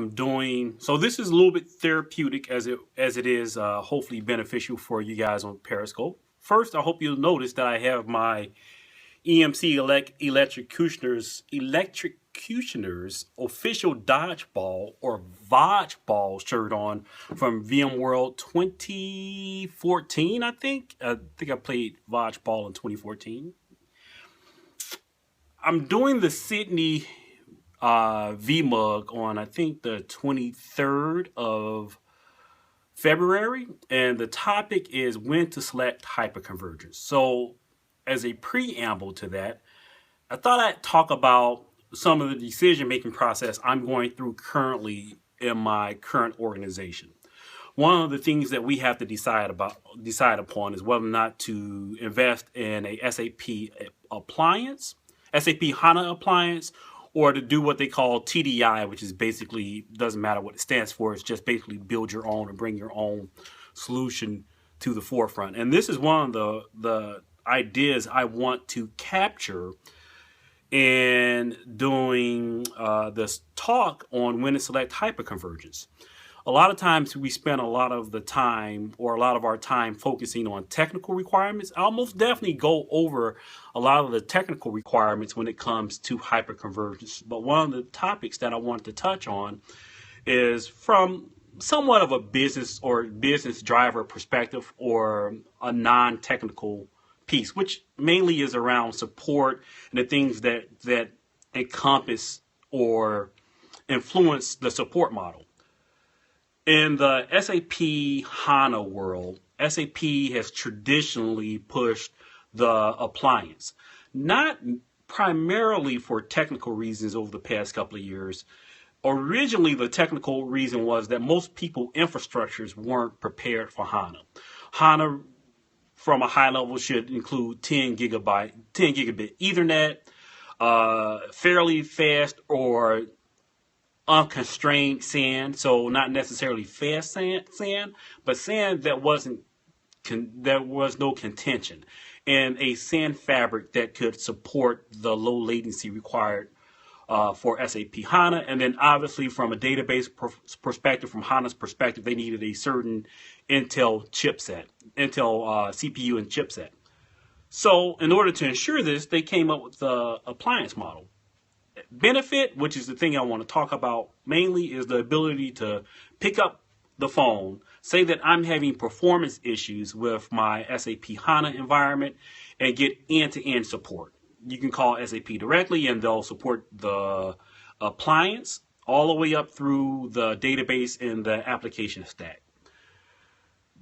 I'm doing. So this is a little bit therapeutic as it is hopefully beneficial for you guys on Periscope. First, I hope you'll notice that I have my EMC Electrocutioners official dodgeball or Vodgeball shirt on from VMworld 2014. I think I played Vodgeball in 2014. I'm doing the Sydney VMUG on I think the 23rd of February, and the topic is when to select hyperconvergence. So, as a preamble to that, I thought I'd talk about some of the decision-making process I'm going through currently in my current organization. One of the things that we have to decide upon is whether or not to invest in a SAP appliance, SAP HANA appliance, or to do what they call TDI, which is basically, doesn't matter what it stands for, it's just basically build your own or bring your own solution to the forefront. And this is one of the ideas I want to capture in doing this talk on when to select hyperconvergence. A lot of times we spend a lot of the time or a lot of our time focusing on technical requirements. I'll most definitely go over a lot of the technical requirements when it comes to hyperconvergence. But one of the topics that I want to touch on is from somewhat of a business or business driver perspective or a non-technical piece, which mainly is around support and the things that encompass or influence the support model. In the SAP HANA world, SAP has traditionally pushed the appliance, not primarily for technical reasons over the past couple of years. Originally, the technical reason was that most people infrastructures weren't prepared for HANA. HANA, from a high level, should include 10 gigabit Ethernet, fairly fast or unconstrained SAN, so not necessarily fast SAN, but SAN that there was no contention, and a SAN fabric that could support the low latency required for SAP HANA. And then obviously from a database perspective, from HANA's perspective, they needed a certain Intel chipset, Intel CPU and chipset. So in order to ensure this, they came up with the appliance model. Benefit, which is the thing I want to talk about mainly, is the ability to pick up the phone, say that I'm having performance issues with my SAP HANA environment, and get end-to-end support. You can call SAP directly and they'll support the appliance all the way up through the database and the application stack.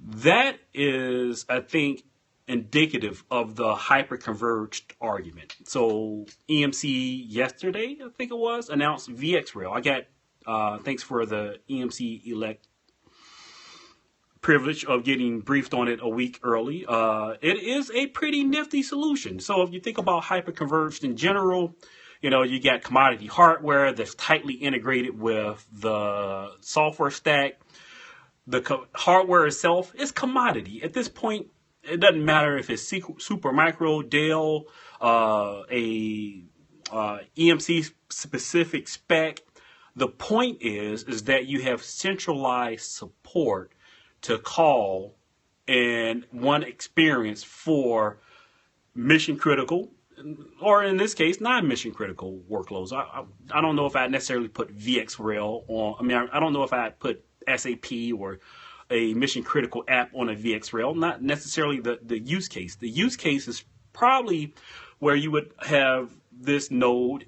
That is, I think, indicative of the hyperconverged argument. So EMC yesterday, I think it was, announced VxRAIL. I got thanks for the EMC Elect privilege of getting briefed on it a week early. It is a pretty nifty solution. So if you think about hyperconverged in general, you got commodity hardware that's tightly integrated with the software stack. The hardware itself is commodity. At this point, it doesn't matter if it's Supermicro, Dell, a EMC specific spec. The point is that you have centralized support to call and one experience for mission critical, or in this case, non-mission critical workloads. I don't know if I necessarily put VxRAIL on. I don't know if I put SAP or a mission critical app on a VxRAIL, not necessarily the use case. The use case is probably where you would have this node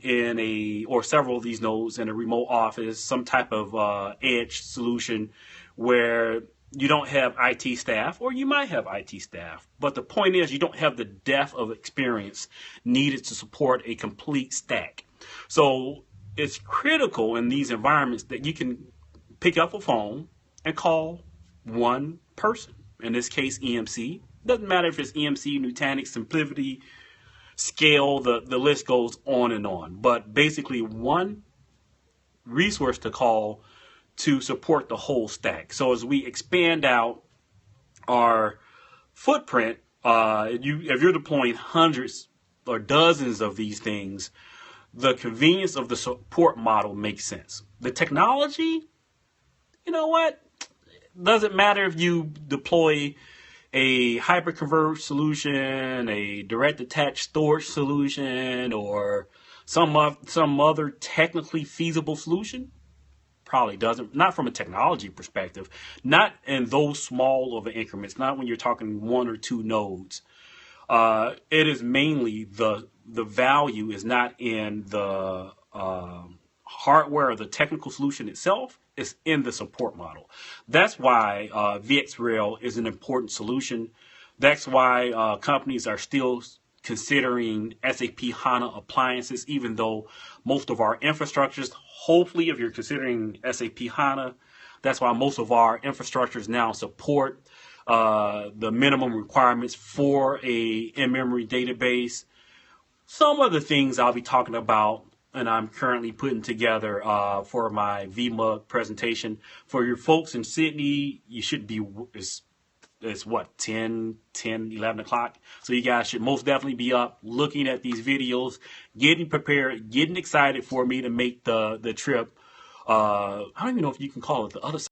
or several of these nodes in a remote office, some type of edge solution where you don't have IT staff, or you might have IT staff. But the point is, you don't have the depth of experience needed to support a complete stack. So it's critical in these environments that you can pick up a phone and call one person. In this case, EMC. Doesn't matter if it's EMC, Nutanix, Simplicity, Scale, the list goes on and on. But basically one resource to call to support the whole stack. So as we expand out our footprint, if you're deploying hundreds or dozens of these things, the convenience of the support model makes sense. The technology, you know what? Doesn't matter if you deploy a hyper-converged solution, a direct attached storage solution, or some other technically feasible solution. Probably doesn't, not from a technology perspective, not in those small of increments, not when you're talking 1 or 2 nodes. It is mainly the value is not in the hardware or the technical solution itself. It's in the support model. That's why VxRAIL is an important solution. That's why companies are still considering SAP HANA Appliances, even though most of our infrastructures, hopefully if you're considering SAP HANA, that's why most of our infrastructures now support the minimum requirements for a in-memory database. Some other things I'll be talking about, and I'm currently putting together for my VMUG presentation. For your folks in Sydney, you should be, it's what, 10, 11 o'clock. So you guys should most definitely be up looking at these videos, getting prepared, getting excited for me to make the trip. I don't even know if you can call it the other side.